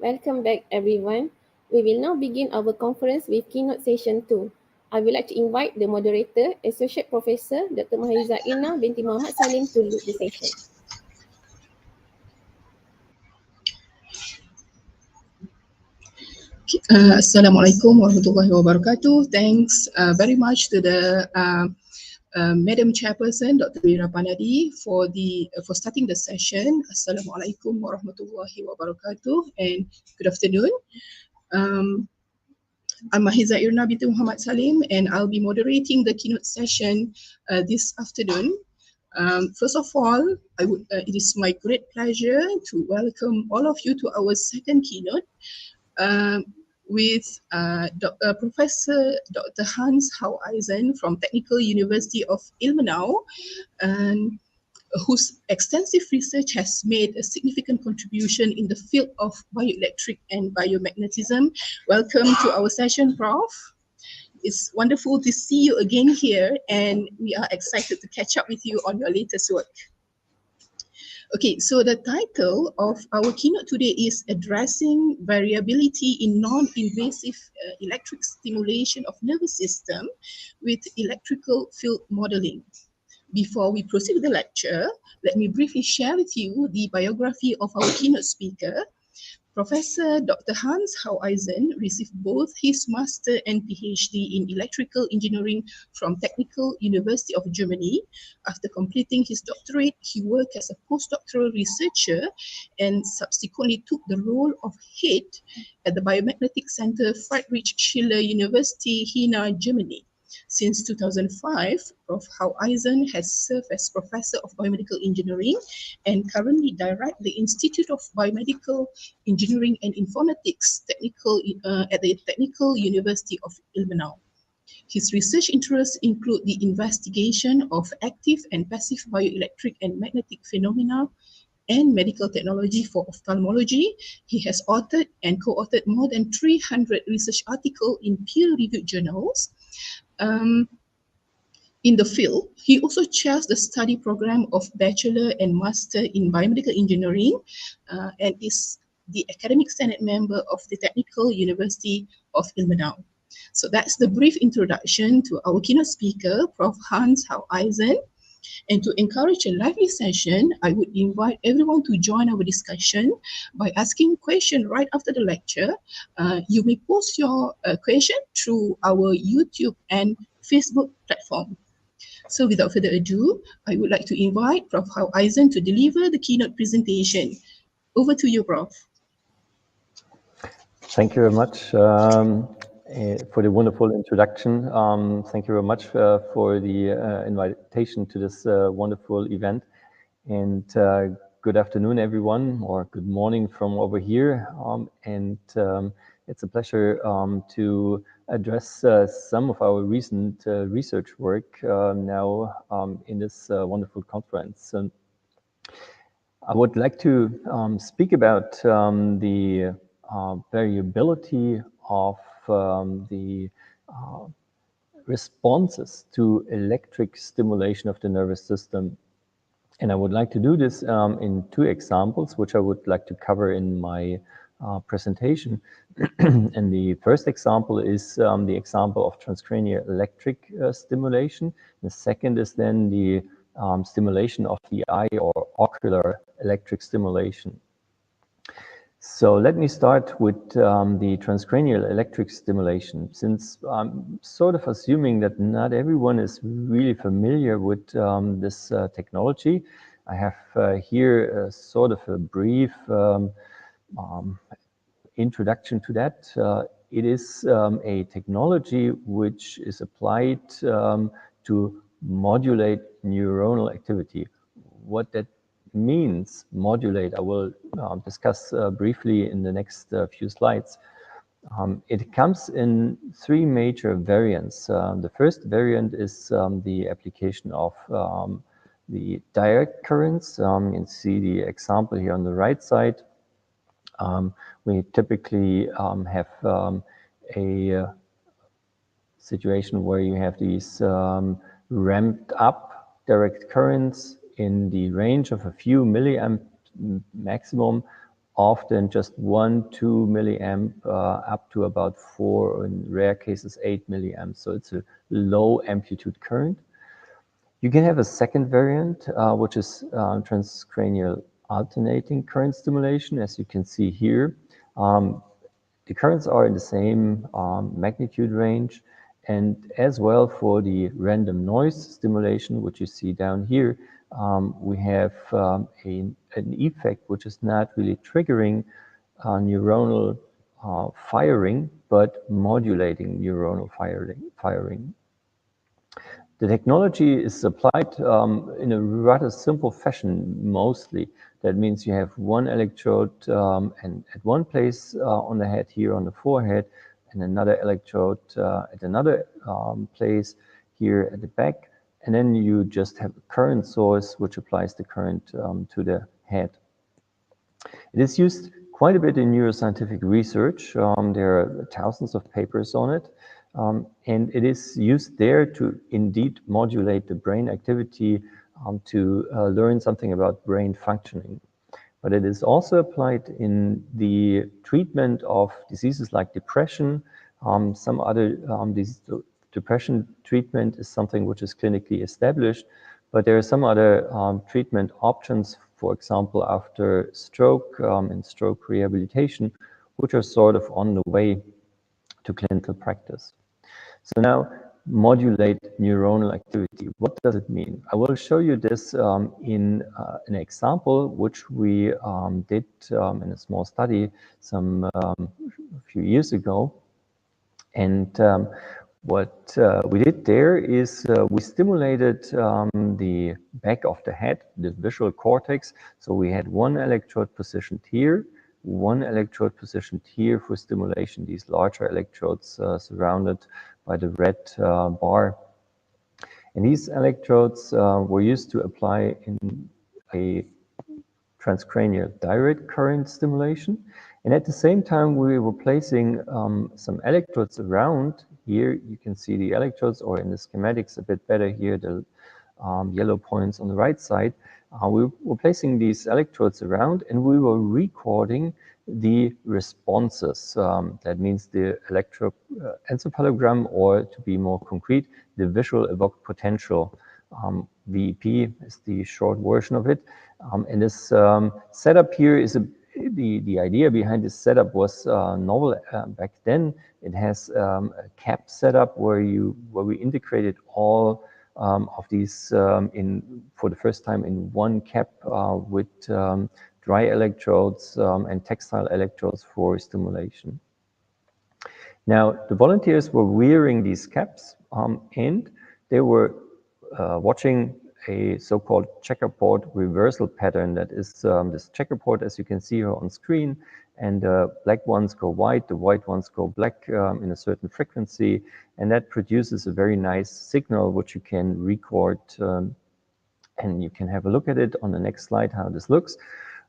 Welcome back, everyone. We will now begin our conference with Keynote Session 2. I would like to invite the moderator, Associate Professor Dr. Mahiza Irna binti Muhammad Salim to lead the session. Assalamualaikum warahmatullahi wabarakatuh. Thanks very much to the Madam Chairperson, Dr. Mira Panadi, for starting the session. Assalamualaikum warahmatullahi wabarakatuh, and good afternoon. I'm Mahiza Irna binti Muhammad Salim, and I'll be moderating the keynote session this afternoon. First of all, it is my great pleasure to welcome all of you to our second keynote with Professor Dr. Hans Haueisen from Technical University of Ilmenau, and whose extensive research has made a significant contribution in the field of bioelectric and biomagnetism. Welcome to our session, Prof. It's wonderful to see you again here, and we are excited to catch up with you on your latest work. Okay, so the title of our keynote today is Addressing Variability in Non-Invasive Electric Stimulation of Nervous System with Electrical Field Modeling. Before we proceed with the lecture, let me briefly share with you the biography of our keynote speaker. Professor Dr. Hans Haueisen received both his master and PhD in electrical engineering from Technical University of Germany. After completing his doctorate, he worked as a postdoctoral researcher and subsequently took the role of head at the Biomagnetic Center Friedrich Schiller University, Jena, Germany. Since 2005, Prof. Haueisen has served as Professor of Biomedical Engineering and currently directs the Institute of Biomedical Engineering and Informatics at the Technical University of Ilmenau. His research interests include the investigation of active and passive bioelectric and magnetic phenomena and medical technology for ophthalmology. He has authored and co-authored more than 300 research articles in peer-reviewed journals. In the field, he also chairs the study program of Bachelor and Master in Biomedical Engineering and is the academic senate member of the Technical University of Ilmenau. So that's the brief introduction to our keynote speaker, Prof. Hans Haueisen. And to encourage a lively session, I would invite everyone to join our discussion by asking questions right after the lecture. You may post your question through our YouTube and Facebook platform. So without further ado, I would like to invite Prof. Haueisen to deliver the keynote presentation. Over to you, Prof. Thank you very much for the wonderful introduction. Thank you very much for the invitation to this wonderful event. And good afternoon, everyone, or good morning from over here. It's a pleasure to address some of our recent research work now in this wonderful conference. I would like to speak about the variability of the responses to electric stimulation of the nervous system. And I would like to do this in two examples, which I would like to cover in my presentation. And the first example is the example of transcranial electric stimulation. The second is then the stimulation of the eye or ocular electric stimulation. So let me start with the transcranial electric stimulation, since I'm sort of assuming that not everyone is really familiar with this technology. I have here sort of a brief introduction to that. It is a technology which is applied to modulate neuronal activity. What that means, modulate, I will discuss briefly in the next few slides. It comes in three major variants. The first variant is the application of the direct currents. You see the example here on the right side. We typically have a situation where you have these ramped up direct currents in the range of a few milliamp maximum, often just 1-2 milliamp up to about 4, or in rare cases 8 milliamps. So it's a low amplitude current. You can have a second variant, which is transcranial alternating current stimulation, as you can see here. The currents are in the same magnitude range, and as well for the random noise stimulation, which you see down here, we have an effect which is not really triggering neuronal firing, but modulating neuronal firing. The technology is applied in a rather simple fashion mostly. That means you have one electrode and at one place on the head here on the forehead, and another electrode at another place here at the back. And then you just have a current source which applies the current to the head. It is used quite a bit in neuroscientific research. There are thousands of papers on it. And it is used there to indeed modulate the brain activity to learn something about brain functioning. But it is also applied in the treatment of diseases like depression. Some other depression treatment is something which is clinically established, but there are some other treatment options, for example, after stroke and stroke rehabilitation, which are sort of on the way to clinical practice. So now, modulate neuronal activity. What does it mean? I will show you this in an example which we did in a small study a few years ago. And what we did there is we stimulated the back of the head, the visual cortex. So we had one electrode positioned here, one electrode positioned here for stimulation, these larger electrodes surrounded by the red bar. And these electrodes were used to apply in a transcranial direct current stimulation. And at the same time, we were placing some electrodes around. Here you can see the electrodes, or in the schematics a bit better here, the yellow points on the right side. We were placing these electrodes around, and we were recording the responses. That means the electroencephalogram, or to be more concrete, the visual evoked potential. VEP is the short version of it. And this setup here is the idea behind this setup was novel back then. It has a cap setup where we integrated all of these for the first time in one cap with dry electrodes and textile electrodes for stimulation. Now, the volunteers were wearing these caps and they were watching a so-called checkerboard reversal pattern. That is this checkerboard, as you can see here on screen, and the black ones go white, the white ones go black in a certain frequency, and that produces a very nice signal which you can record, and you can have a look at it on the next slide how this looks.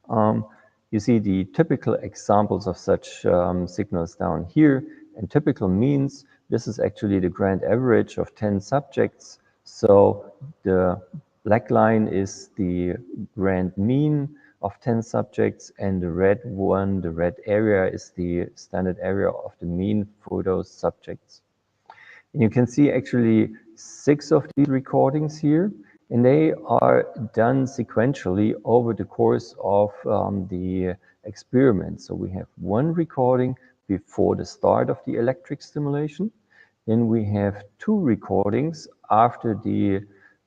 You see the typical examples of such signals down here, and typical means this is actually the grand average of 10 subjects. So the black line is the grand mean of 10 subjects, and the red one, the red area, is the standard area of the mean for those subjects. And you can see actually 6 of these recordings here, and they are done sequentially over the course of the experiment. So we have one recording before the start of the electric stimulation. Then we have 2 recordings after the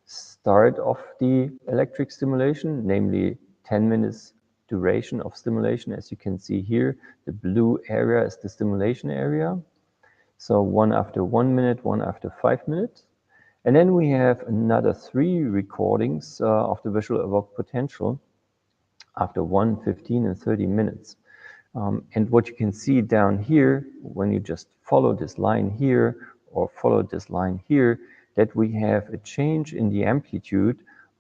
start of the electric stimulation, namely 10 minutes duration of stimulation. As you can see here, the blue area is the stimulation area. So one after 1 minute, one after 5 minutes. And then we have another 3 recordings of the visual evoked potential after 1, 15, and 30 minutes. And what you can see down here, when you just follow this line here or follow this line here, that we have a change in the amplitude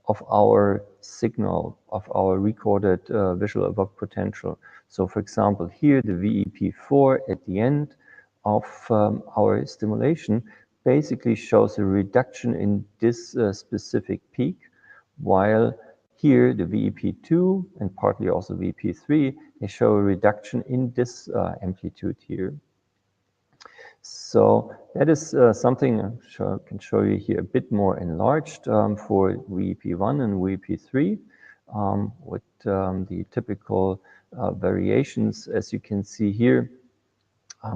of our signal, of our recorded visual evoked potential. So for example, here the VEP4 at the end of our stimulation basically shows a reduction in this specific peak, while here the VEP2 and partly also VEP3, they show a reduction in this amplitude here. So that is something I can show you here a bit more enlarged for VEP1 and VEP3 with the typical variations, as you can see here.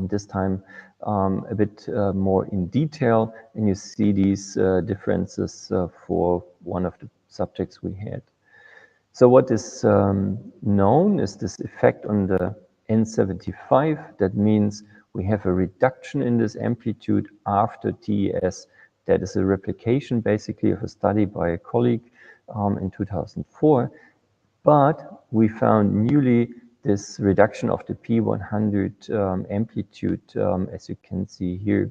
This time a bit more in detail, and you see these differences for one of the subjects we had. So what is known is this effect on the N75. That means we have a reduction in this amplitude after TES. That is a replication basically of a study by a colleague in 2004. But we found newly this reduction of the P100 amplitude, as you can see here.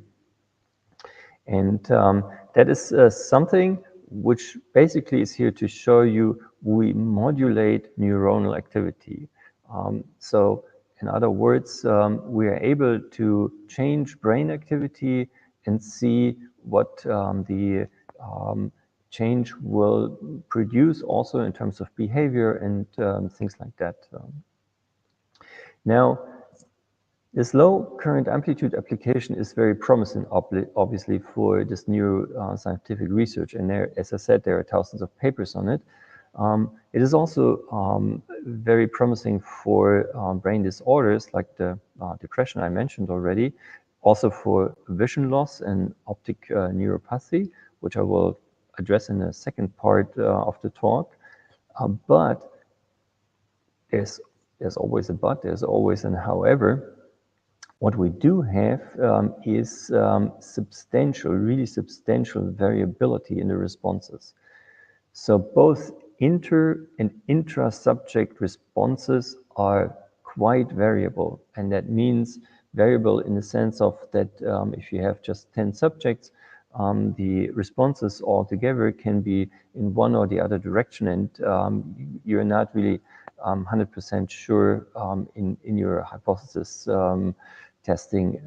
And that is something which basically is here to show you we modulate neuronal activity. So in other words, we are able to change brain activity and see what the change will produce also in terms of behavior and things like that. Now, this low current amplitude application is very promising, obviously, for this new scientific research. And there, as I said, there are thousands of papers on it. It is also very promising for brain disorders like the depression I mentioned already, also for vision loss and optic neuropathy, which I will address in the second part of the talk. But there's always a but, there's always an however. What we do have is substantial, really substantial variability in the responses. So both inter and intra-subject responses are quite variable. And that means variable in the sense of that if you have just 10 subjects, the responses altogether can be in one or the other direction, and you're not really 100% sure in your hypothesis testing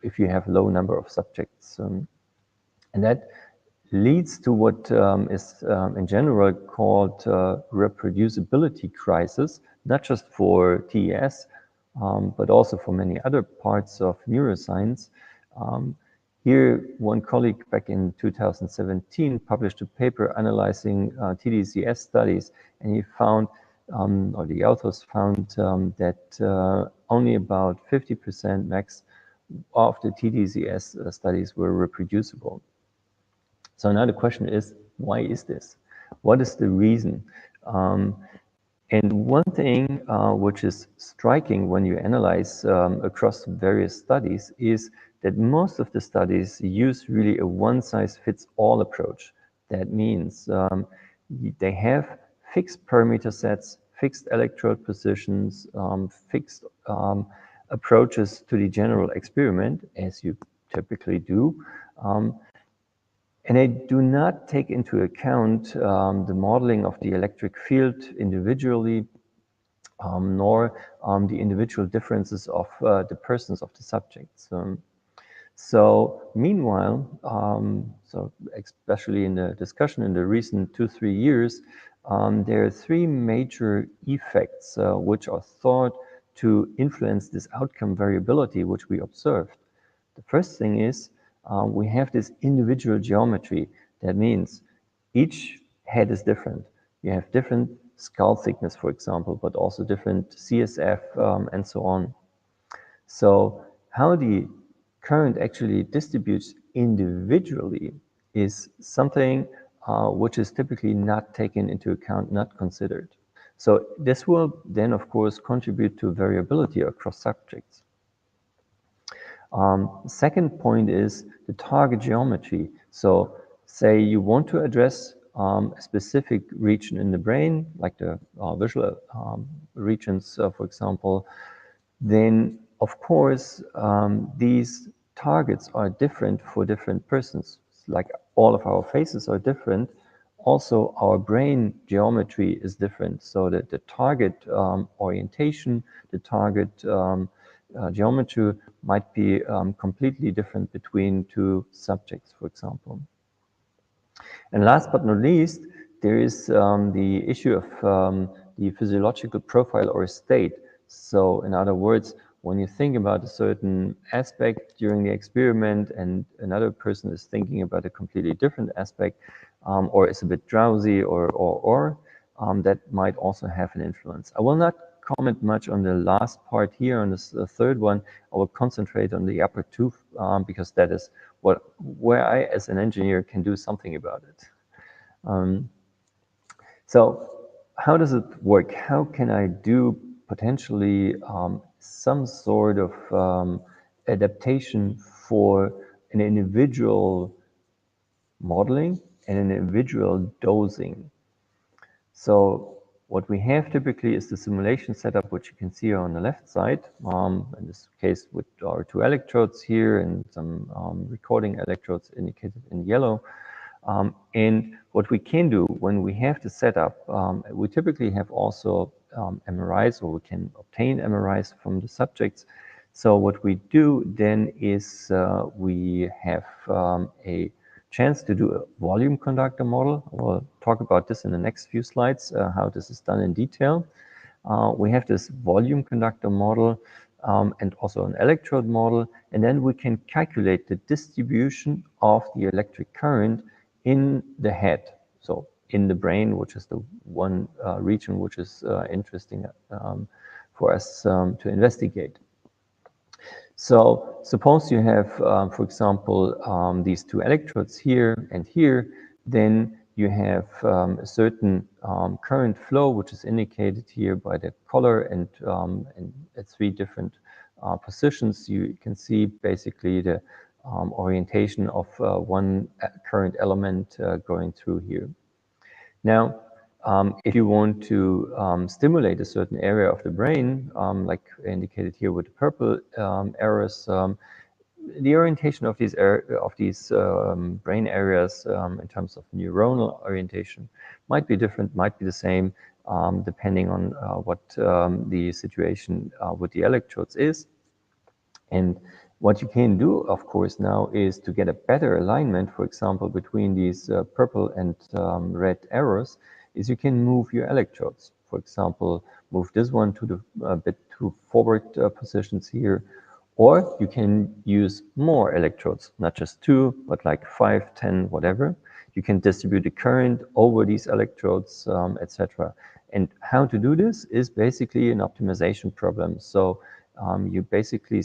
if you have a low number of subjects. And that leads to what is in general called reproducibility crisis, not just for TES, but also for many other parts of neuroscience. Here, one colleague back in 2017 published a paper analyzing TDCS studies, and he found, or the authors found, that only about 50% max of the TDCS studies were reproducible. So now the question is, why is this? What is the reason? And one thing which is striking when you analyze across various studies is that most of the studies use really a one-size-fits-all approach. That means they have fixed parameter sets, fixed electrode positions, fixed approaches to the general experiment, as you typically do. And they do not take into account the modeling of the electric field individually, nor the individual differences of the persons of the subjects. So meanwhile, so especially in the discussion in the recent 2-3 years, there are three major effects which are thought to influence this outcome variability which we observed. The first thing is we have this individual geometry. That means each head is different. You have different skull thickness, for example, but also different CSF and so on. So how the current actually distributes individually is something which is typically not taken into account, not considered. So this will then, of course, contribute to variability across subjects. Second point is the target geometry. So say you want to address a specific region in the brain, like the visual regions, for example, then of course these targets are different for different persons. Like all of our faces are different, also our brain geometry is different, so that the target orientation, the target geometry might be completely different between two subjects, for example. And last but not least, there is the issue of the physiological profile or state. So in other words, when you think about a certain aspect during the experiment and another person is thinking about a completely different aspect, or is a bit drowsy or that might also have an influence. I will not comment much on the last part here, on this third one. I will concentrate on the upper two because that is where I, as an engineer, can do something about it. So how does it work? How can I do potentially some sort of adaptation for an individual modeling and an individual dosing? So what we have typically is the simulation setup, which you can see on the left side. In this case, with our two electrodes here and some recording electrodes indicated in yellow. And what we can do when we have the setup, we typically have also MRIs, or we can obtain MRIs from the subjects. So what we do then is we have a chance to do a volume conductor model. We'll talk about this in the next few slides, how this is done in detail. We have this volume conductor model and also an electrode model, and then we can calculate the distribution of the electric current in the head, so in the brain, which is the one region which is interesting for us to investigate. So suppose you have, for example, these two electrodes here and here, then you have a certain current flow, which is indicated here by the color, and at three different positions. You can see basically the orientation of one current element going through here. Now, if you want to stimulate a certain area of the brain, like indicated here with the purple arrows, the orientation of these brain areas in terms of neuronal orientation might be different, might be the same, depending on what the situation with the electrodes is. And what you can do, of course, now is to get a better alignment, for example, between these purple and red arrows, is you can move your electrodes. For example, move this one to the a bit to forward positions here, or you can use more electrodes, not just two, but like 5, 10, whatever. You can distribute the current over these electrodes, etc. And how to do this is basically an optimization problem. So you basically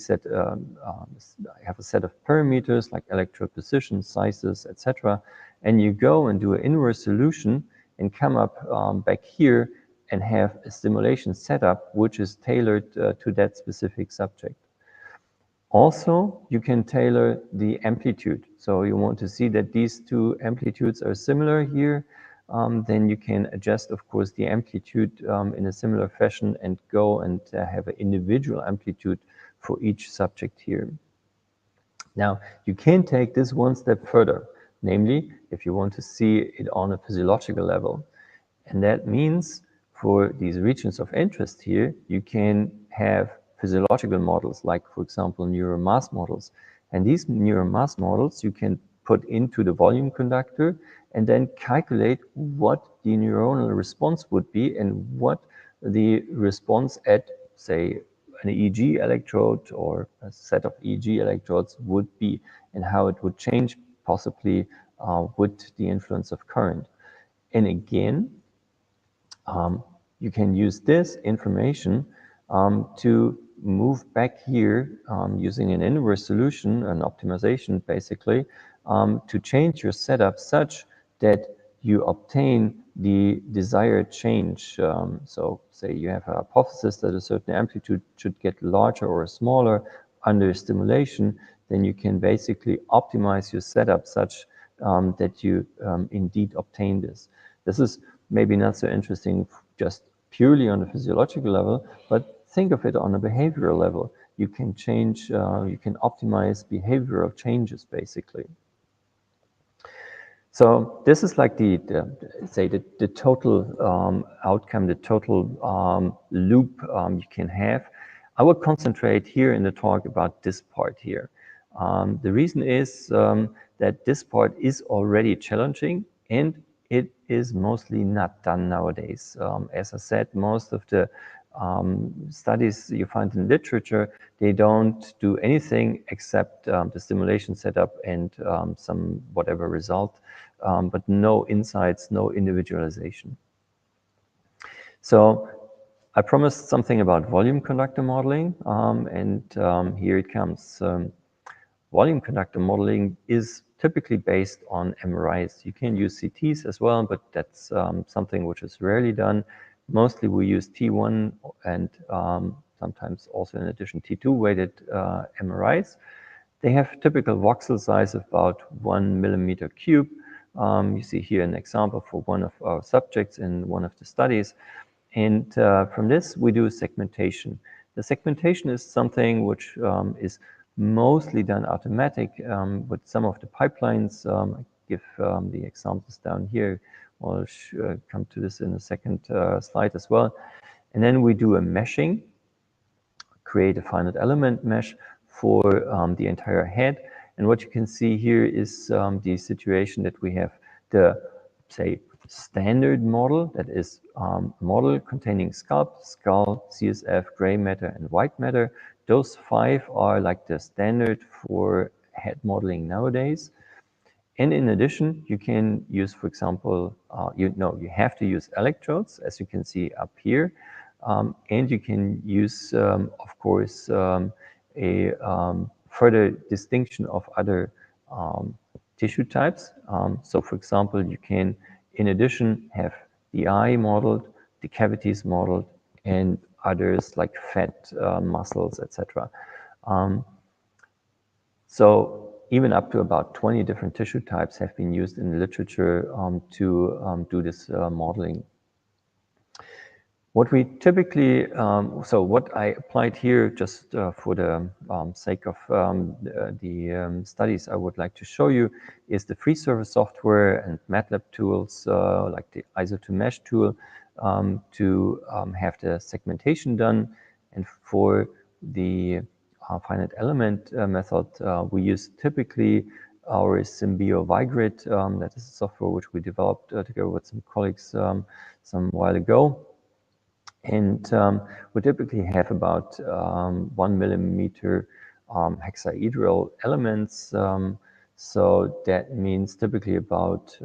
have a set of parameters like electrode position, sizes, etc. And you go and do an inverse solution and come up back here and have a stimulation setup which is tailored to that specific subject. Also, you can tailor the amplitude. So you want to see that these two amplitudes are similar here, then you can adjust, of course, the amplitude in a similar fashion and go and have an individual amplitude for each subject here. Now, you can take this one step further, namely, if you want to see it on a physiological level. And that means for these regions of interest here, you can have physiological models, like, for example, neuromass models. And these neuromass models you can put into the volume conductor and then calculate what the neuronal response would be and what the response at, say, an EEG electrode or a set of EEG electrodes would be, and how it would change possibly with the influence of current. And again, you can use this information to move back here using an inverse solution, an optimization basically, to change your setup such that you obtain the desired change. So say you have a hypothesis that a certain amplitude should get larger or smaller under stimulation, then you can basically optimize your setup such that you indeed obtain this. This is maybe not so interesting just purely on a physiological level, but think of it on a behavioral level. You can change, you can optimize behavioral changes basically. So this is like the total outcome, the total loop you can have. I will concentrate here in the talk about this part here. The reason is that this part is already challenging and it is mostly not done nowadays. As I said, most of the studies you find in literature, they don't do anything except the stimulation setup and some whatever result, but no insights, no individualization. So I promised something about volume conductor modeling, and here it comes. Volume conductor modeling is typically based on MRIs. You can use CTs as well, but that's something which is rarely done. Mostly we use T1 and sometimes also in addition T2 weighted MRIs. They have typical voxel size of about 1 millimeter cube. You see here an example for one of our subjects in one of the studies. And from this, we do segmentation. The segmentation is something which is mostly done automatic with some of the pipelines. I give the examples down here. I'll come to this in a second slide as well. And then we do a meshing, create a finite element mesh for the entire head. And what you can see here is the situation that we have the, say, standard model, that is a model containing skull, CSF, gray matter, and white matter. Those 5 are like the standard for head modeling nowadays. And in addition, you can use, for example, you have to use electrodes, as you can see up here. And you can use, of course, a further distinction of other tissue types. So, for example, you can, in addition, have the eye modeled, the cavities modeled, and others like fat, muscles, etc. So even up to about 20 different tissue types have been used in the literature to do this modeling. What we typically, so what I applied here just for the sake of the studies I would like to show you is the free service software and MATLAB tools like the ISO2Mesh tool to have the segmentation done. And for the finite element method, we use typically our Symbio Vigrid. That is a software which we developed together with some colleagues some while ago. And we typically have about 1 millimeter hexahedral elements. So that means typically about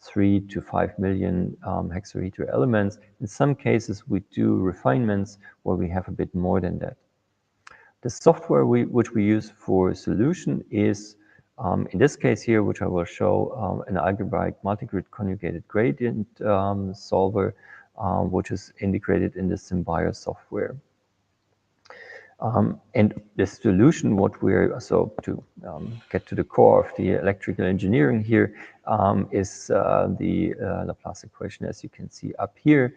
3 to 5 million hexahedral elements. In some cases, we do refinements where we have a bit more than that. The software which we use for solution is, in this case here, which I will show, an algebraic multigrid conjugated gradient solver. which is integrated in the SymBio software. And the solution, so to get to the core of the electrical engineering here, is the Laplace equation, as you can see up here.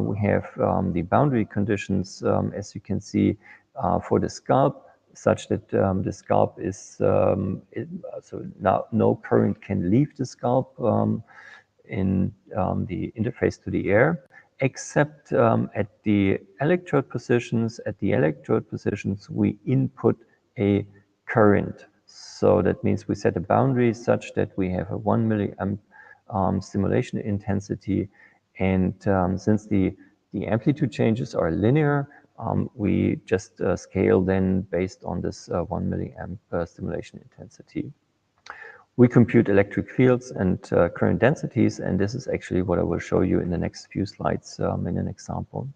We have the boundary conditions, as you can see, for the scalp, such that the scalp is, so now no current can leave the scalp in the interface to the air, except at the electrode positions. At the electrode positions, we input a current. So that means we set a boundary such that we have a 1 milliamp stimulation intensity. And since the amplitude changes are linear, we just scale then based on this 1 milliamp stimulation intensity. We compute electric fields and current densities, and this is actually what I will show you in the next few slides in an example.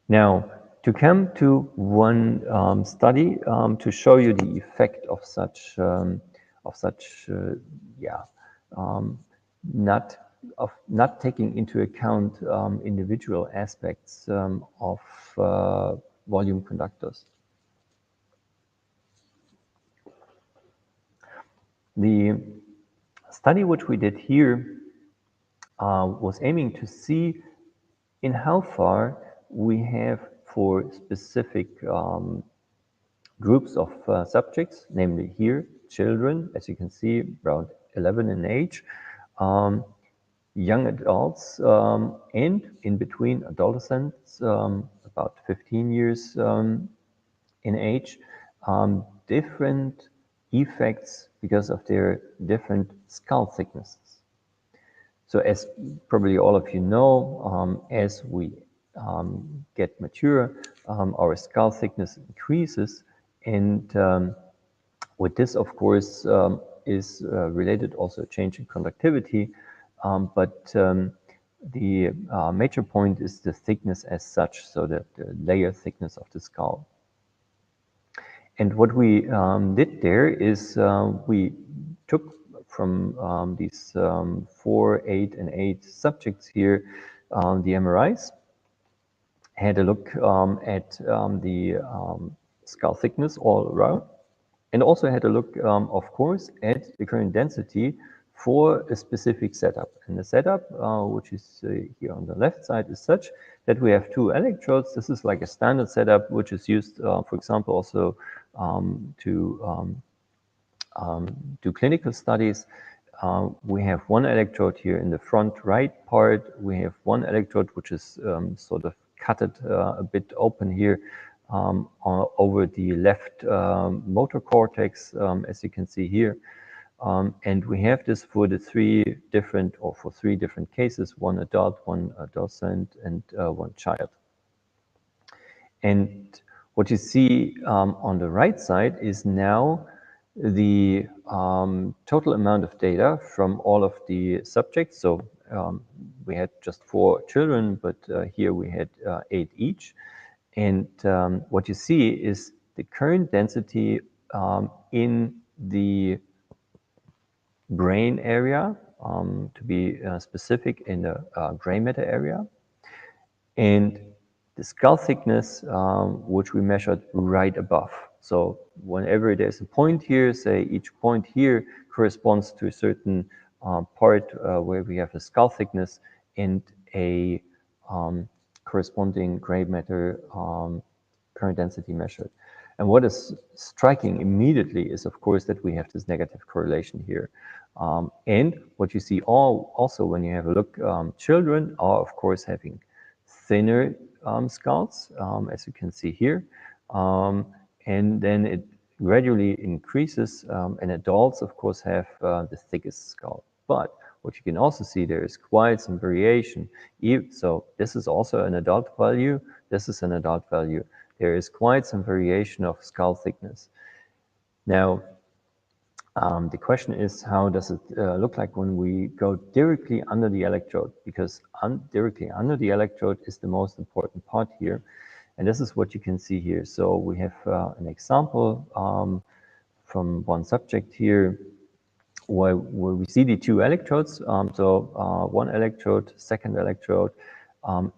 Now, to come to one study to show you the effect of such not taking into account individual aspects of volume conductors. The study which we did here was aiming to see in how far we have for specific groups of subjects, namely here, children, as you can see, around 11 in age, young adults, and in between adolescents, about 15 years in age, different effects because of their different skull thicknesses. So as probably all of you know, as we get mature, our skull thickness increases, and with this, of course, is related also a change in conductivity, but the major point is the thickness as such, so the layer thickness of the skull. And what we did there is we took from these 4, 8, and 8 subjects here the MRIs, had a look at the skull thickness all around, and also had a look, of course, at the current density for a specific setup. And the setup, which is here on the left side, is such that we have 2 electrodes. This is like a standard setup, which is used, for example, also to do clinical studies. We have 1 electrode here in the front right part. We have 1 electrode which is sort of cutted a bit open here over the left motor cortex, as you can see here. And we have this for the 3 different cases, 1 adult, 1 adolescent, and 1 child. And what you see on the right side is now the total amount of data from all of the subjects. So we had just 4 children, but here we had 8 each. And what you see is the current density in the brain area, to be specific, in the gray matter area, and the skull thickness, which we measured right above. So whenever there's a point here, say each point here corresponds to a certain part where we have a skull thickness and a corresponding gray matter current density measured. And what is striking immediately is, of course, that we have this negative correlation here. And what you see also when you have a look, children are, of course, having thinner skulls, as you can see here. And then it gradually increases, and adults, of course, have the thickest skull. But what you can also see, there is quite some variation. So this is also an adult value. This is an adult value. There is quite some variation of skull thickness. Now, the question is, how does it look like when we go directly under the electrode? Because directly under the electrode is the most important part here. And this is what you can see here. So we have an example from 1 subject here. where we see the two electrodes. One electrode, second electrode,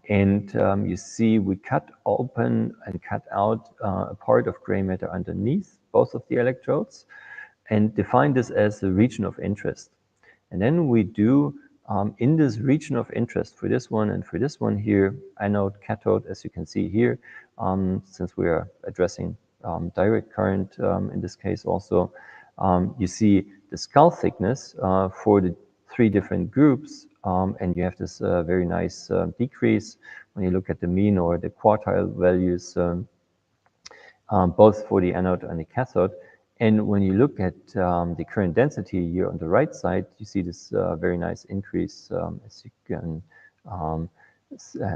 and you see we cut open and cut out a part of gray matter underneath both of the electrodes and define this as the region of interest. And then we do in this region of interest for this one and for this one here, anode, cathode, as you can see here, since we are addressing direct current in this case also, you see the skull thickness for the three different groups, and you have this very nice decrease when you look at the mean or the quartile values, both for the anode and the cathode. And when you look at the current density here on the right side, you see this very nice increase, as you can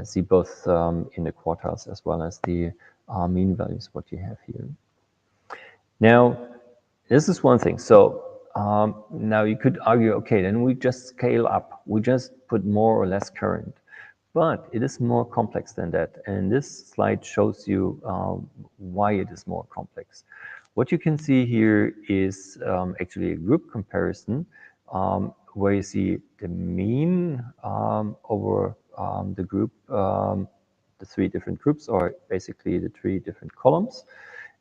see both in the quartiles as well as the mean values, what you have here. Now, this is one thing. So now you could argue, okay, then we just scale up. We just put more or less current. But it is more complex than that. And this slide shows you why it is more complex. What you can see here is actually a group comparison where you see the mean over the group, the three different groups, or basically the three different columns.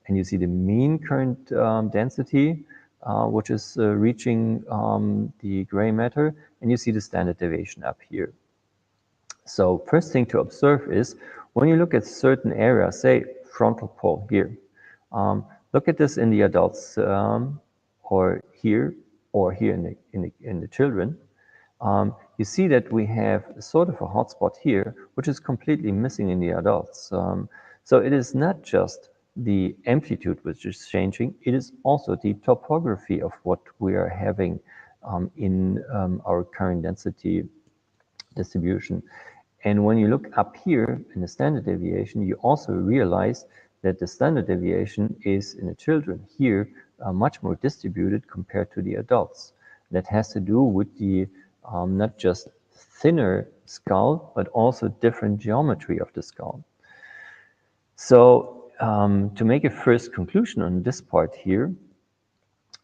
And you see the mean current density, which is reaching the gray matter, and you see the standard deviation up here. So first thing to observe is when you look at certain areas, say frontal pole here, look at this in the adults or here in the children. You see that we have sort of a hotspot here, which is completely missing in the adults. So it is not just the amplitude which is changing, it is also the topography of what we are having in our current density distribution. And when you look up here in the standard deviation, you also realize that the standard deviation is in the children here much more distributed compared to the adults. That has to do with the not just thinner skull, but also different geometry of the skull. So to make a first conclusion on this part here,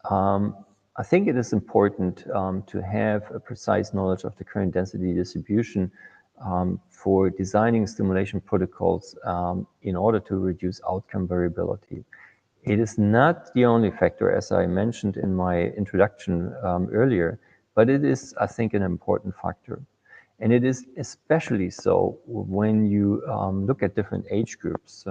I think it is important to have a precise knowledge of the current density distribution for designing stimulation protocols in order to reduce outcome variability. It is not the only factor, as I mentioned in my introduction earlier, but it is, I think, an important factor. And it is especially so when you look at different age groups.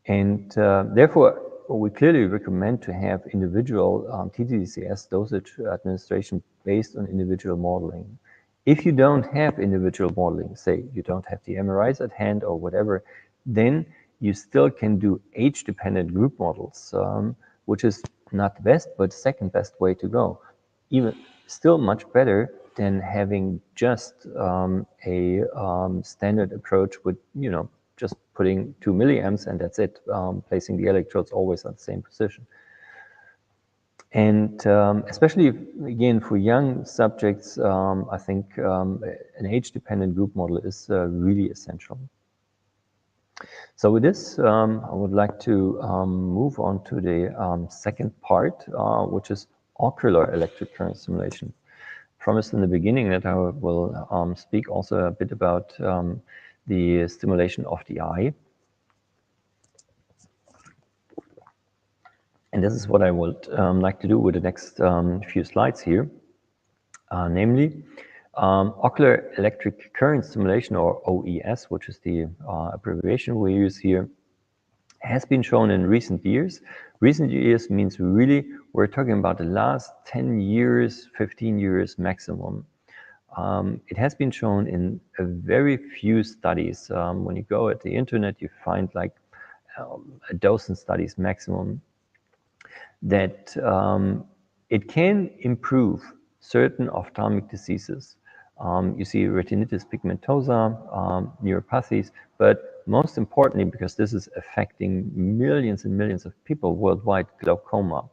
Therefore, we clearly recommend to have individual TDCS dosage administration based on individual modeling. If you don't have individual modeling, say you don't have the MRIs at hand or whatever, then you still can do age-dependent group models, which is not the best, but second best way to go. Even still much better than having just a standard approach with, just putting 2 milliamps and that's it, placing the electrodes always at the same position. And especially, again, for young subjects, I think an age-dependent group model is really essential. So with this, I would like to move on to the second part, which is ocular electric current stimulation. Promised in the beginning that I will speak also a bit about the stimulation of the eye. And this is what I would like to do with the next few slides here, namely ocular electric current stimulation, or OES, which is the abbreviation we use here, has been shown in recent years. Recent years means really we're talking about the last 10 years, 15 years maximum. It has been shown in a very few studies. When you go at the internet, you find like a dozen studies maximum that it can improve certain ophthalmic diseases. You see retinitis pigmentosa, neuropathies, but most importantly, because this is affecting millions and millions of people worldwide, glaucoma.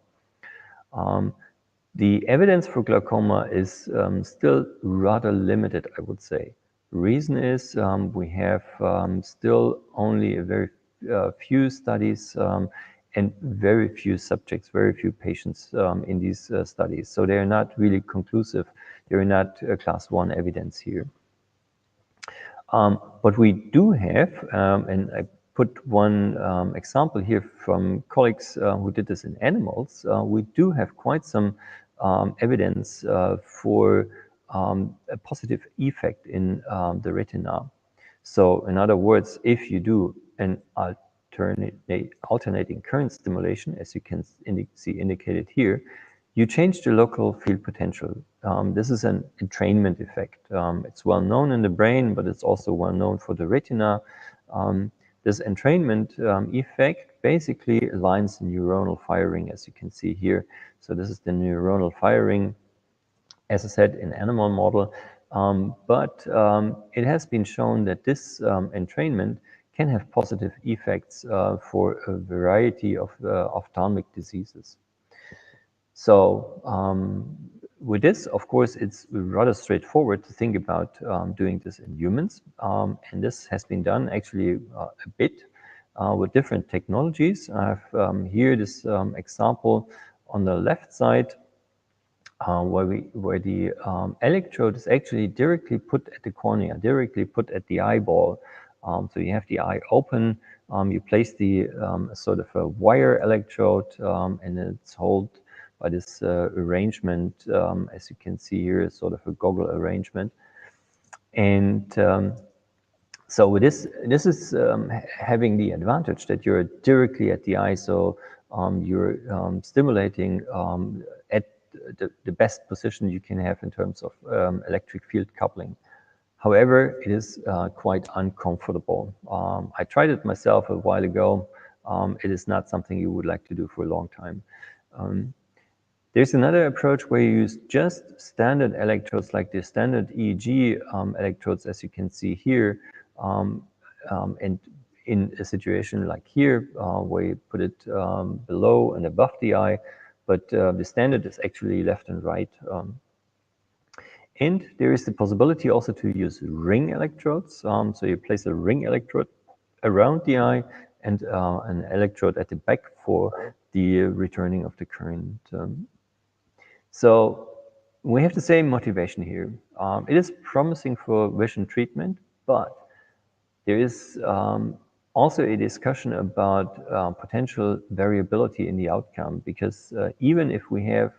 The evidence for glaucoma is still rather limited, I would say. Reason is we have still only a very few studies and very few subjects, very few patients in these studies. So they are not really conclusive. They're not class 1 evidence here. What we do have, and I put one example here from colleagues who did this in animals, we do have quite some evidence for a positive effect in the retina. So in other words, if you do an alternating current stimulation, as you can see indicated here, you change the local field potential. This is an entrainment effect. It's well known in the brain, but it's also well known for the retina. This entrainment effect basically aligns the neuronal firing, as you can see here. So this is the neuronal firing, as I said, in animal model. But it has been shown that this entrainment can have positive effects for a variety of ophthalmic diseases. So with this, of course, it's rather straightforward to think about doing this in humans. And this has been done actually a bit with different technologies. I have here this example on the left side where the electrode is actually directly put at the cornea, directly put at the eyeball. So you have the eye open, you place the sort of a wire electrode, and it's held by this arrangement, as you can see here, sort of a goggle arrangement. And so with this is having the advantage that you're directly at the eye, so you're stimulating at the best position you can have in terms of electric field coupling. However, it is quite uncomfortable. I tried it myself a while ago. It is not something you would like to do for a long time. There's another approach where you use just standard electrodes, like the standard EEG electrodes, as you can see here. And in a situation like here, where you put it below and above the eye, but the standard is actually left and right. And there is the possibility also to use ring electrodes. So you place a ring electrode around the eye and an electrode at the back for the returning of the current. So we have the same motivation here. It is promising for vision treatment, but there is also a discussion about potential variability in the outcome, because even if we have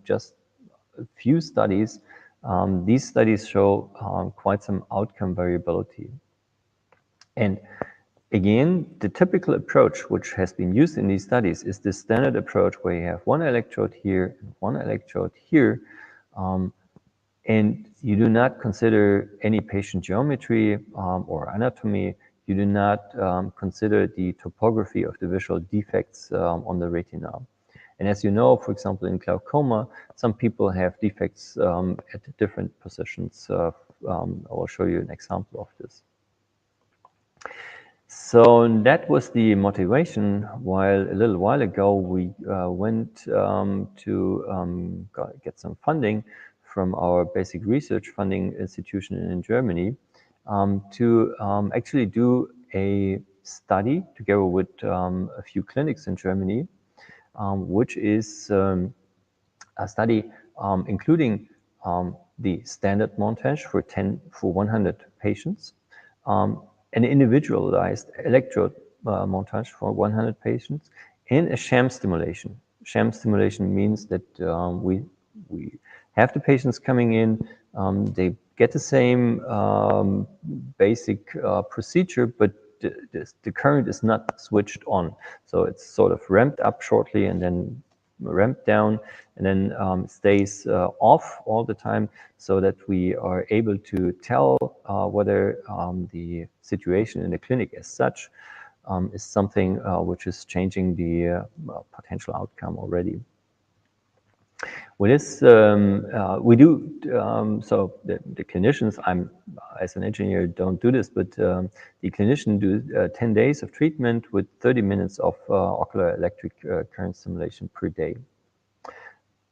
just a few studies, these studies show quite some outcome variability. And again, the typical approach which has been used in these studies is the standard approach where you have one electrode here and one electrode here, and you do not consider any patient geometry or anatomy. You do not consider the topography of the visual defects on the retina. And as you know, for example, in glaucoma, some people have defects at different positions. I will show you an example of this. So that was the motivation. While a little while ago, we went to get some funding from our basic research funding institution in Germany to actually do a study together with a few clinics in Germany, which is a study including the standard montage for 100 patients, an individualized electrode montage for 100 patients, and a sham stimulation. Sham stimulation means that we have the patients coming in, they get the same basic procedure, but the current is not switched on. So it's sort of ramped up shortly and then ramped down, and then stays off all the time, so that we are able to tell whether the situation in the clinic as such is something which is changing the potential outcome already. With this, we do, so the clinicians, as an engineer, don't do this, but the clinician do 10 days of treatment with 30 minutes of ocular electric current stimulation per day.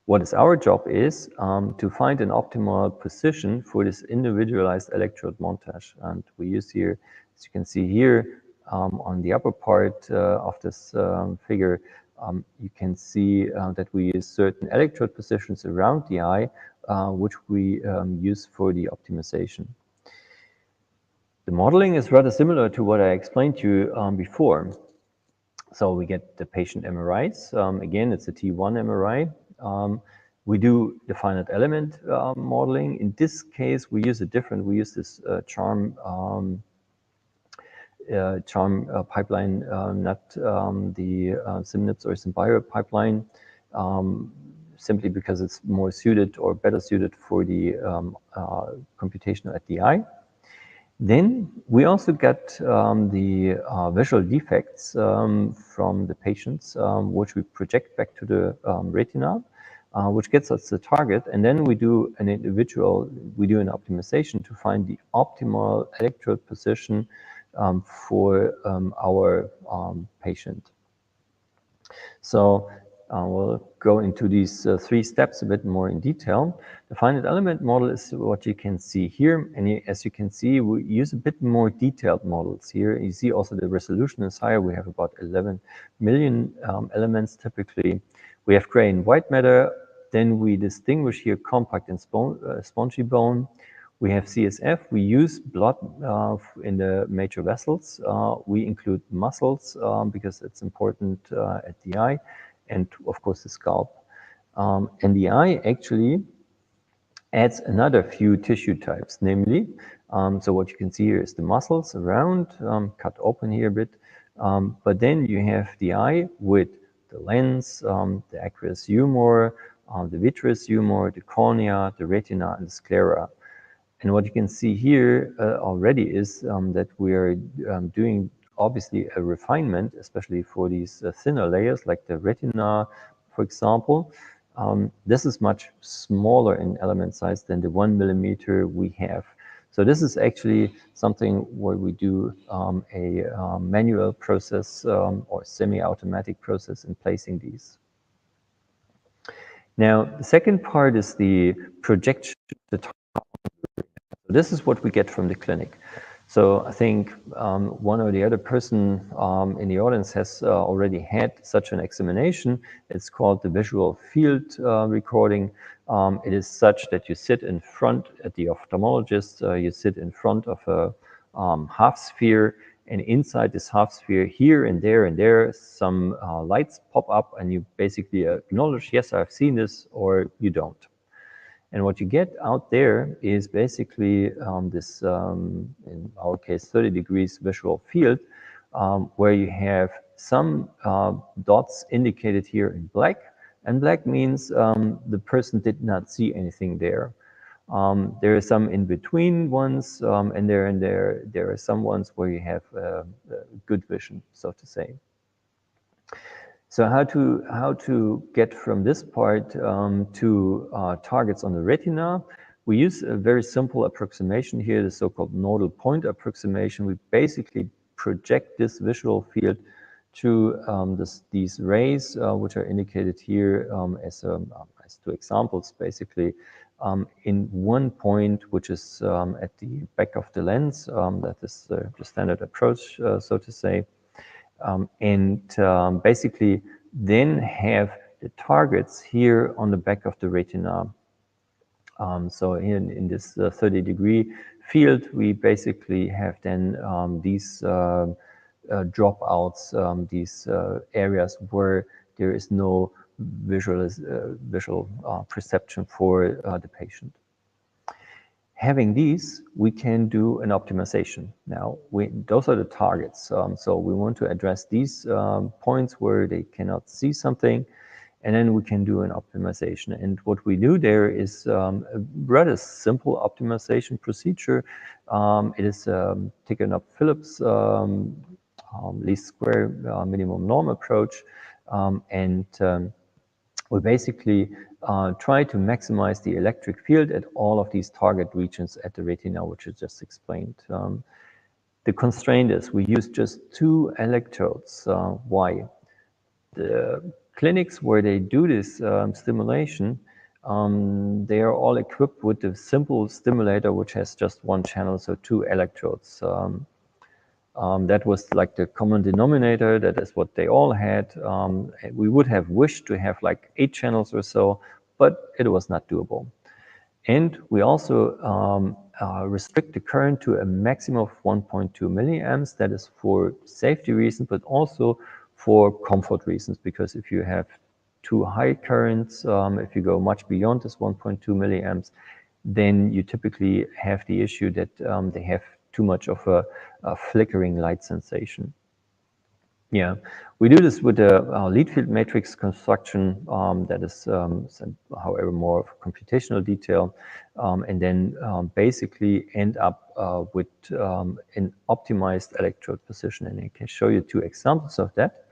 What is our job is to find an optimal position for this individualized electrode montage. And we use here, as you can see here, on the upper part of this figure, you can see that we use certain electrode positions around the eye, which we use for the optimization. The modeling is rather similar to what I explained to you before. So we get the patient MRIs. Again, it's a T1 MRI. We do the finite element modeling. In this case, we use we use this CHARM pipeline, not the SimNIPS or SimBio pipeline, simply because it's more suited or better suited for the computation at the eye. Then we also get the visual defects from the patients, which we project back to the retina, which gets us the target. And then we do an optimization to find the optimal electrode position for our patient. So we'll go into these 3 steps a bit more in detail. The finite element model is what you can see here. And as you can see, we use a bit more detailed models here. You see also the resolution is higher. We have about 11 million elements typically. We have gray and white matter. Then we distinguish here compact and spongy bone. We have CSF. We use blood in the major vessels. We include muscles because it's important at the eye, and of course the scalp. And the eye actually adds another few tissue types, namely, so what you can see here is the muscles around, cut open here a bit, but then you have the eye with the lens, the aqueous humor, the vitreous humor, the cornea, the retina, and the sclera. And what you can see here already is that we are doing obviously a refinement, especially for these thinner layers like the retina, for example. This is much smaller in element size than the 1 millimeter we have. So this is actually something where we do a manual process or semi-automatic process in placing these. Now, the second part is the projection of the target. This is what we get from the clinic. So I think one or the other person in the audience has already had such an examination. It's called the visual field recording. It is such that you sit in front at the ophthalmologist, you sit in front of a half sphere, and inside this half sphere, here and there, some lights pop up, and you basically acknowledge, yes, I've seen this, or you don't. And what you get out there is basically this, in our case, 30 degrees visual field, where you have some dots indicated here in black. And black means the person did not see anything there. There are some in-between ones, and there are some ones where you have good vision, so to say. So how to get from this part to targets on the retina? We use a very simple approximation here, the so-called nodal point approximation. We basically project this visual field to these rays, which are indicated here as 2 examples, basically, in one point, which is at the back of the lens. That is the standard approach, so to say. Basically then have the targets here on the back of the retina. So in this 30 degree field, we basically have then these dropouts, these areas where there is no visual perception for the patient. Having these, we can do an optimization. Now, those are the targets. So we want to address these points where they cannot see something, and then we can do an optimization. And what we do there is a rather simple optimization procedure. It is Tikhonov-Phillips least square minimum norm approach, we basically try to maximize the electric field at all of these target regions at the retina, which I just explained. The constraint is we use just 2 electrodes. Why? The clinics where they do this stimulation, they are all equipped with a simple stimulator which has just 1 channel, so 2 electrodes. That was like the common denominator. That is what they all had. We would have wished to have like 8 channels or so, but it was not doable. And we also restrict the current to a maximum of 1.2 milliamps. That is for safety reasons, but also for comfort reasons, because if you have too high currents, if you go much beyond this 1.2 milliamps, then you typically have the issue that they have too much of a flickering light sensation. Yeah, we do this with a lead field matrix construction that is, however, more of computational detail, and then basically end up with an optimized electrode position. And I can show you 2 examples of that.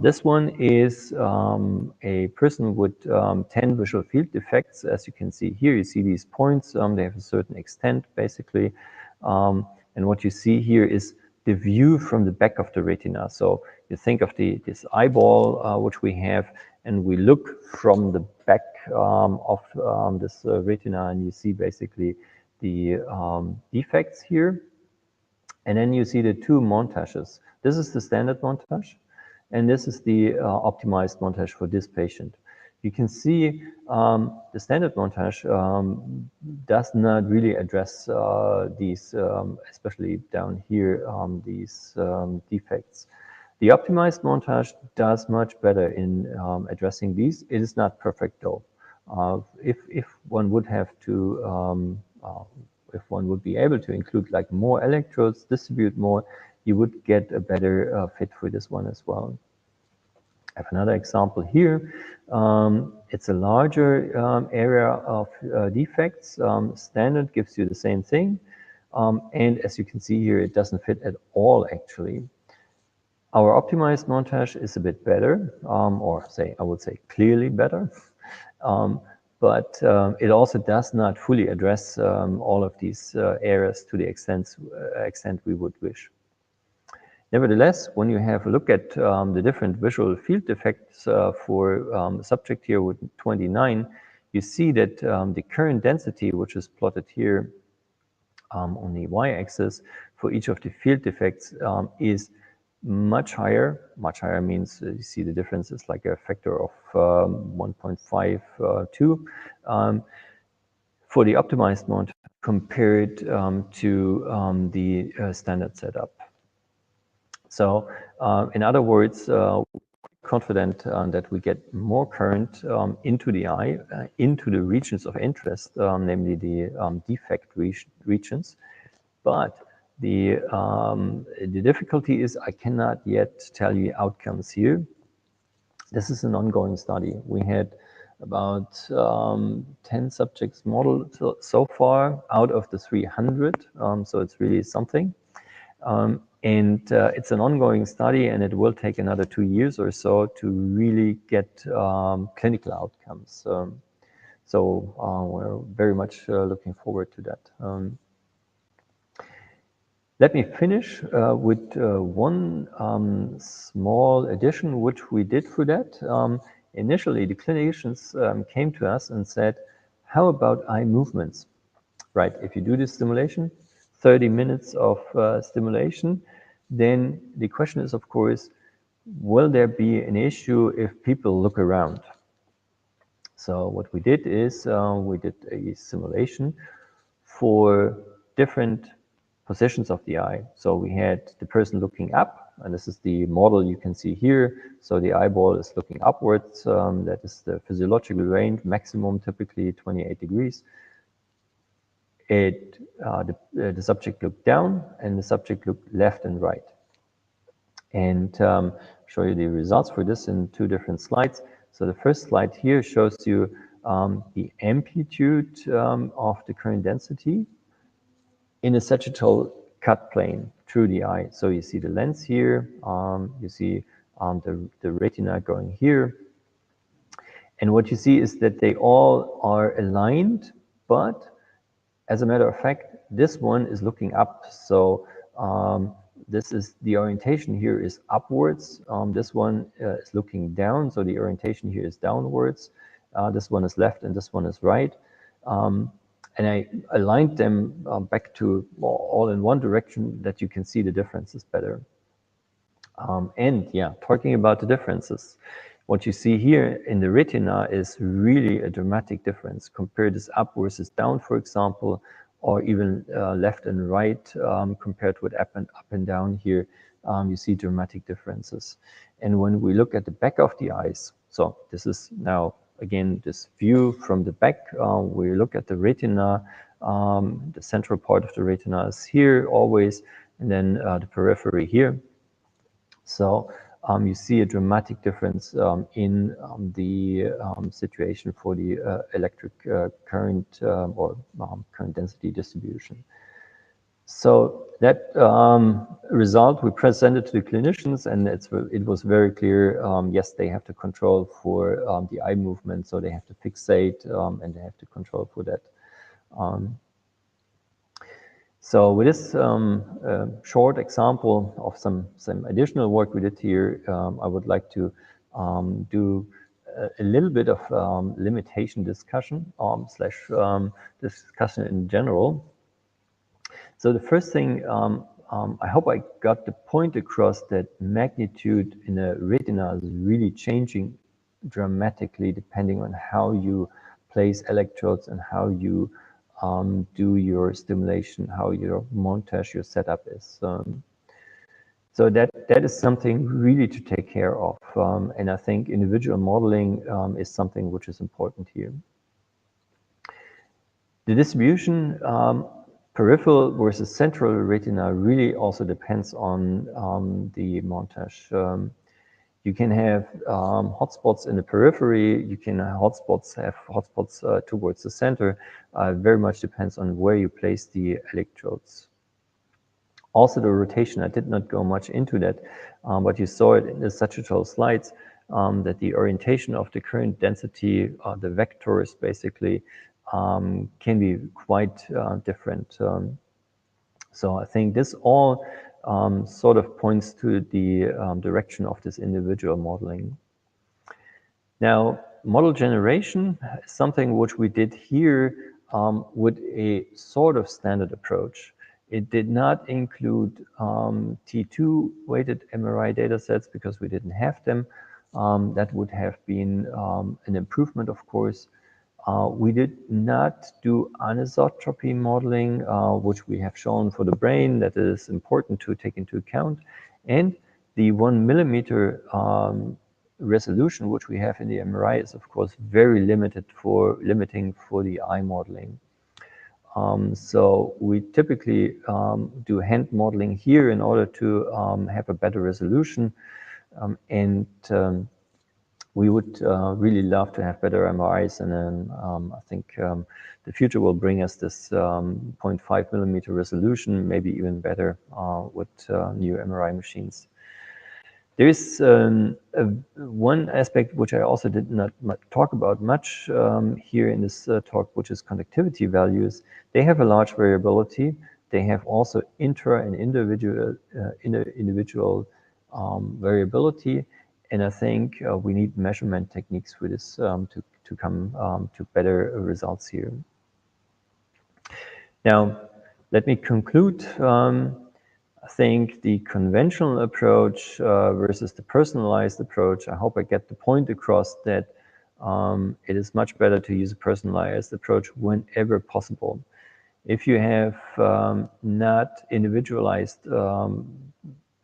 This one is a person with 10 visual field defects. As you can see here, you see these points. They have a certain extent, basically. And what you see here is the view from the back of the retina. So you think of this eyeball, which we have, and we look from the back of this retina, and you see basically the defects here. And then you see the 2 montages. This is the standard montage, and this is the optimized montage for this patient. You can see the standard montage does not really address these, especially down here, these defects. The optimized montage does much better in addressing these. It is not perfect though. If one would have to, if one would be able to include like more electrodes, distribute more, you would get a better fit for this one as well. I have another example here. It's a larger area of defects. Standard gives you the same thing. And as you can see here, it doesn't fit at all, actually. Our optimized montage is a bit better, or I would say clearly better. But it also does not fully address all of these areas to the extent we would wish. Nevertheless, when you have a look at the different visual field defects for a subject here with 29, you see that the current density, which is plotted here on the y-axis for each of the field defects, is much higher. Much higher means you see the difference is like a factor of 1.52 for the optimized mode compared to the standard setup. So in other words, confident that we get more current into the eye, into the regions of interest, namely the defect regions. But the difficulty is I cannot yet tell you outcomes here. This is an ongoing study. We had about 10 subjects modeled so far out of the 300, so it's really something. And it's an ongoing study, and it will take another 2 years or so to really get clinical outcomes. So we're very much looking forward to that. Let me finish with one small addition which we did for that. Initially, the clinicians came to us and said, how about eye movements? Right, if you do this stimulation, 30 minutes of stimulation, then the question is, of course, will there be an issue if people look around? So what we did is we did a simulation for different positions of the eye. So we had the person looking up, and this is the model you can see here. So the eyeball is looking upwards. That is the physiological range, maximum typically 28 degrees. The subject looked down, and the subject looked left and right. And show you the results for this in 2 different slides. So the first slide here shows you the amplitude of the current density in a sagittal cut plane through the eye. So you see the lens here, you see the retina going here. And what you see is that they all are aligned, but as a matter of fact, this one is looking up. So this is the orientation here is upwards. This one is looking down. So the orientation here is downwards. This one is left and this one is right. and I aligned them back to all in one direction that you can see the differences better. And yeah, talking about the differences, what you see here in the retina is really a dramatic difference. Compare this up versus down, for example, or even left and right compared with up and down here, you see dramatic differences. And when we look at the back of the eyes, so this is now, again, this view from the back, we look at the retina, the central part of the retina is here always, and then the periphery here. So you see a dramatic difference in the situation for the electric current or current density distribution. So that result we presented to the clinicians, and it was very clear, yes, they have to control for the eye movement, so they have to fixate and they have to control for that. So with this short example of some additional work we did here, I would like to do a little bit of limitation discussion slash discussion in general. So the first thing, I hope I got the point across that magnitude in the retina is really changing dramatically depending on how you place electrodes and how you do your stimulation, how your montage, your setup is. So that is something really to take care of. And I think individual modeling is something which is important here. The distribution peripheral versus central retina really also depends on the montage. You can have hotspots in the periphery. You can have hotspots towards the center. Very much depends on where you place the electrodes. Also the rotation, I did not go much into that, but you saw it in the sagittal slides, that the orientation of the current density, the vectors basically, can be quite different. So I think this all sort of points to the direction of this individual modeling. Now, model generation is something which we did here with a sort of standard approach. It did not include T2 weighted MRI data sets because we didn't have them. That would have been an improvement, of course. We did not do anisotropy modeling, which we have shown for the brain that is important to take into account. And the 1 millimeter resolution, which we have in the MRI, is of course very limiting for the eye modeling. So we typically do hand modeling here in order to have a better resolution. And we would really love to have better MRIs, and then I think the future will bring us this 0.5 millimeter resolution, maybe even better with new MRI machines. There is one aspect which I also did not talk about much here in this talk, which is conductivity values. They have a large variability. They have also intra and individual variability. And I think we need measurement techniques for this to come to better results here. Now, let me conclude. I think the conventional approach versus the personalized approach, I hope I get the point across that it is much better to use a personalized approach whenever possible. If you have not individualized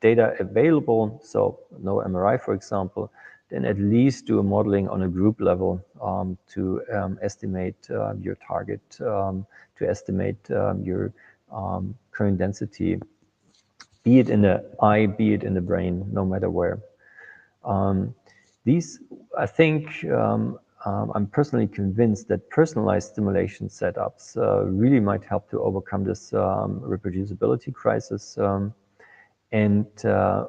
data available, so no MRI, for example, then at least do a modeling on a group level to estimate your target, to estimate your current density, be it in the eye, be it in the brain, no matter where. These, I think, I'm personally convinced that personalized stimulation setups really might help to overcome this reproducibility crisis and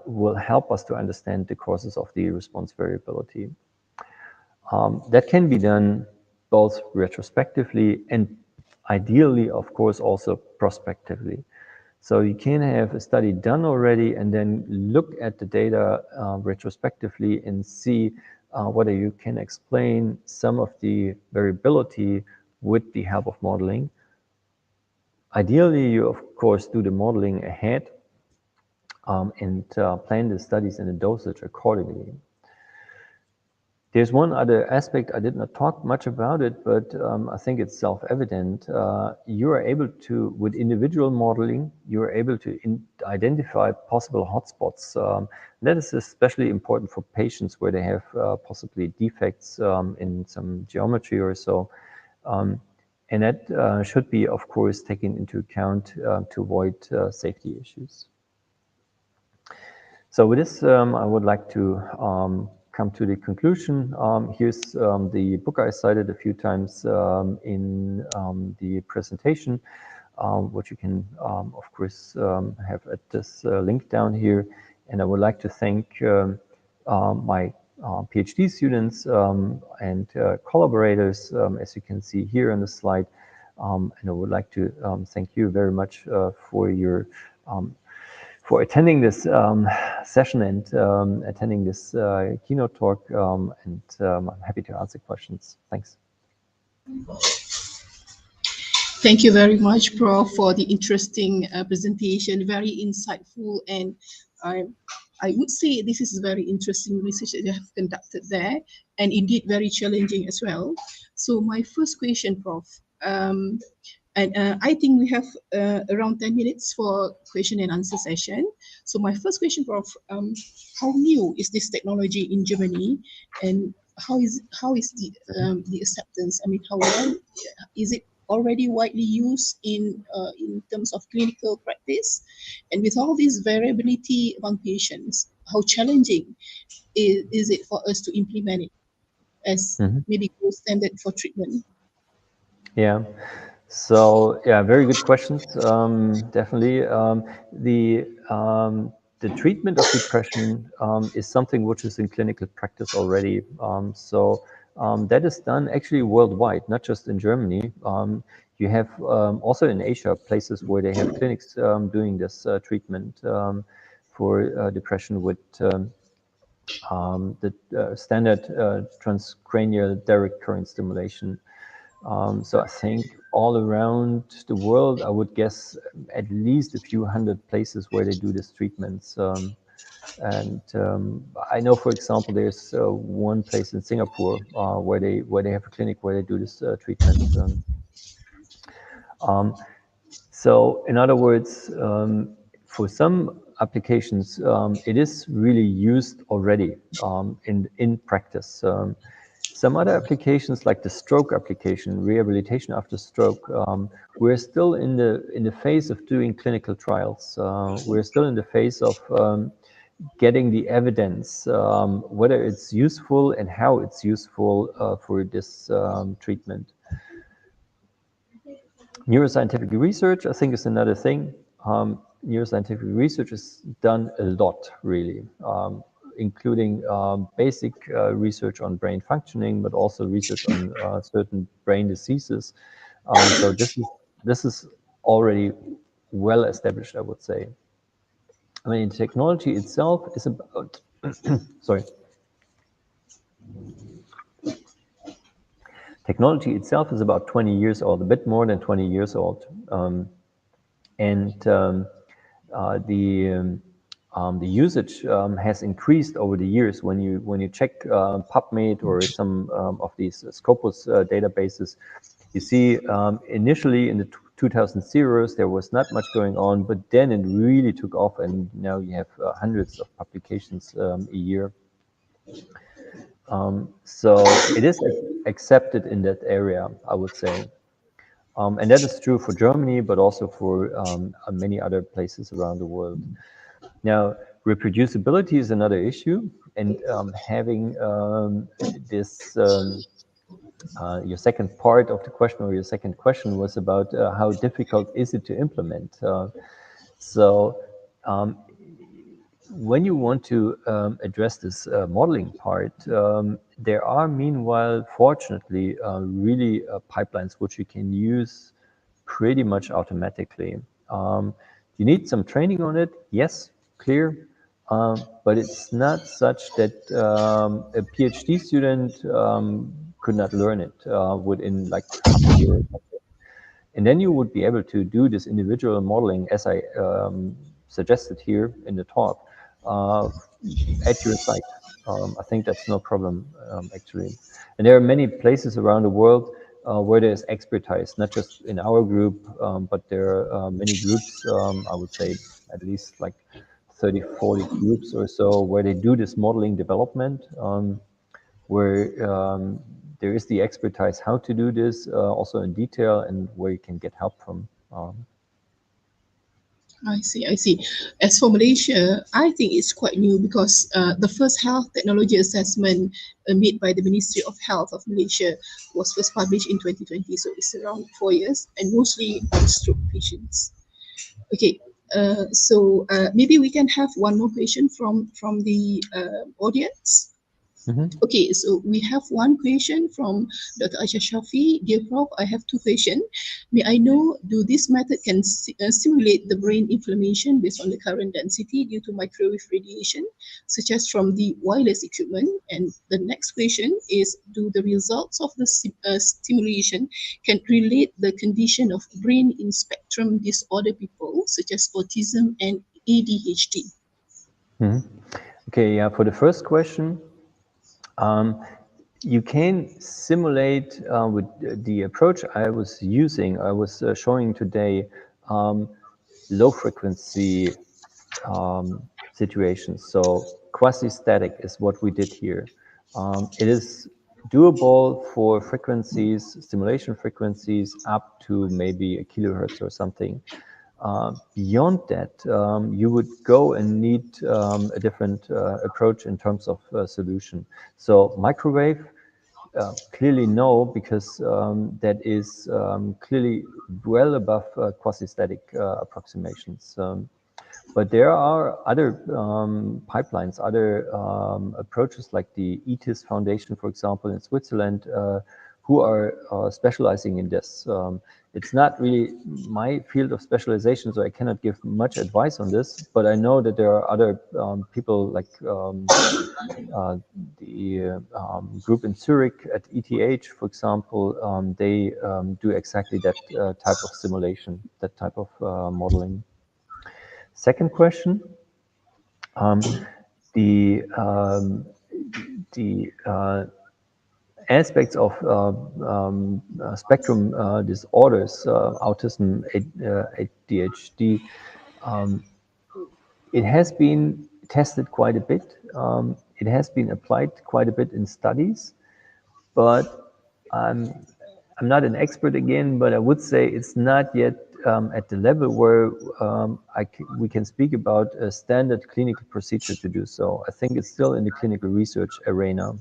will help us to understand the causes of the response variability. That can be done both retrospectively and ideally, of course, also prospectively. So you can have a study done already and then look at the data retrospectively and see whether you can explain some of the variability with the help of modeling. Ideally, you of course do the modeling ahead and plan the studies and the dosage accordingly. There's one other aspect I did not talk much about it, but I think it's self-evident. You are able to, with individual modeling, you are able to identify possible hotspots. That is especially important for patients where they have possibly defects in some geometry or so. And that should be, of course, taken into account to avoid safety issues. So with this, I would like to come to the conclusion. Here's the book I cited a few times in the presentation, which you can, of course, have at this link down here. And I would like to thank my PhD students and collaborators, as you can see here on the slide. And I would like to thank you very much for your for attending this session and attending this keynote talk. And I'm happy to answer questions. Thanks. Thank you very much, Prof, for the interesting presentation, very insightful, and I would say this is very interesting research that you have conducted there, and indeed very challenging as well. So my first question, Prof, and I think we have around 10 minutes for question and answer session. So my first question, Prof, how new is this technology in Germany, and how is the acceptance? I mean, how well is it already widely used in terms of clinical practice? And with all this variability among patients, how challenging is it for us to implement it as maybe gold standard for treatment? Yeah. So yeah, very good questions. Definitely, the treatment of depression is something which is in clinical practice already. That is done actually worldwide, not just in Germany. You have also in Asia places where they have clinics doing this treatment for depression with the standard transcranial direct current stimulation. So I think all around the world, I would guess at least a few hundred places where they do these treatments. And I know, for example, there's one place in Singapore where they have a clinic where they do this treatment. So in other words, for some applications, it is really used already in practice. Some other applications, like the stroke application, rehabilitation after stroke, we're still in the phase of doing clinical trials. We're still in the phase of getting the evidence, whether it's useful and how it's useful for this treatment. Neuroscientific research, I think, is another thing. Neuroscientific research is done a lot, really, including basic research on brain functioning, but also research on certain brain diseases. So this is already well established, I would say. I mean, technology itself is about, sorry. Technology itself is about 20 years old, a bit more than 20 years old. The usage has increased over the years. When you check PubMed or some of these Scopus databases, you see initially in the 2000s there was not much going on, but then it really took off, and now you have hundreds of publications a year. So it is accepted in that area, I would say. And that is true for Germany, but also for many other places around the world. Now, reproducibility is another issue, and having this, your second part of the question, or your second question, was about how difficult is it to implement. When you want to address this modeling part, there are meanwhile, fortunately, really pipelines which you can use pretty much automatically. You need some training on it, yes, clear, but it's not such that a PhD student could not learn it within like half a year or something. And then you would be able to do this individual modeling as I suggested here in the talk at your site. I think that's no problem, actually. And there are many places around the world where there's expertise, not just in our group, but there are many groups, I would say at least like 30, 40 groups or so, where they do this modeling development, where there is the expertise how to do this also in detail, and where you can get help from. I see, I see. As for Malaysia, I think it's quite new because the first health technology assessment made by the Ministry of Health of Malaysia was first published in 2020, so it's around 4 years, and mostly on stroke patients. Okay, maybe we can have one more question from the audience. Okay, so we have one question from Dr. Aisha Shafi. Dear Prof, I have two questions. May I know, do this method can simulate the brain inflammation based on the current density due to microwave radiation, such as from the wireless equipment? And the next question is, do the results of the stimulation can relate the condition of brain in spectrum disorder people, such as autism and ADHD? Okay, yeah, for the first question, you can simulate with the approach I was using, I was showing today, low frequency situations. So quasi-static is what we did here. It is doable for frequencies, stimulation frequencies up to maybe a kilohertz or something. Beyond that, you would go and need a different approach in terms of solution. So microwave, clearly no, because that is clearly well above quasi-static approximations. But there are other pipelines, other approaches like the ITIS Foundation, for example, in Switzerland, who are specializing in this. It's not really my field of specialization, so I cannot give much advice on this, but I know that there are other people like the group in Zurich at ETH, for example, they do exactly that type of simulation, that type of modeling. Second question, the aspects of spectrum disorders, autism, ADHD, it has been tested quite a bit. It has been applied quite a bit in studies, but I'm not an expert again, but I would say it's not yet at the level where we can speak about a standard clinical procedure to do so. I think it's still in the clinical research arena.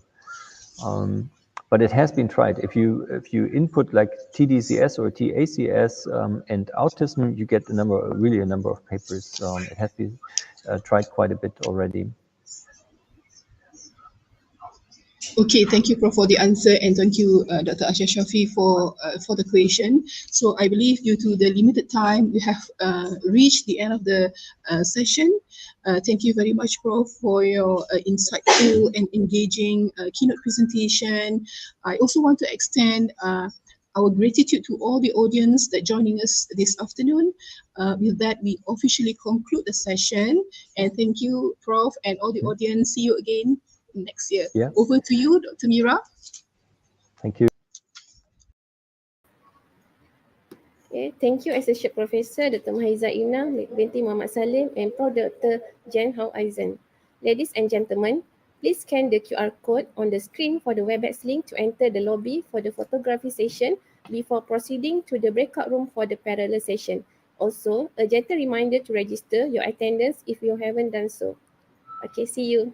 But it has been tried. If you input like TDCS or TACS and autism, you get a number of papers. It has been tried quite a bit already. Okay, thank you, Prof, for the answer, and thank you, Dr. Asha Shafi, for the question. So I believe due to the limited time, we have reached the end of the session. Thank you very much, Prof, for your insightful and engaging keynote presentation. I also want to extend our gratitude to all the audience that joining us this afternoon. With that, we officially conclude the session. And thank you, Prof, and all the audience. See you again next year. Yeah. Over to you, Dr. Mira. Thank you. Okay, thank you Associate Professor Dr. Mahiza Ina binti Muhammad Salim and Prof. Dr. Jan Hao Aizen. Ladies and gentlemen, please scan the QR code on the screen for the WebEx link to enter the lobby for the photography session before proceeding to the breakout room for the parallel session. Also, a gentle reminder to register your attendance if you haven't done so. Okay, see you.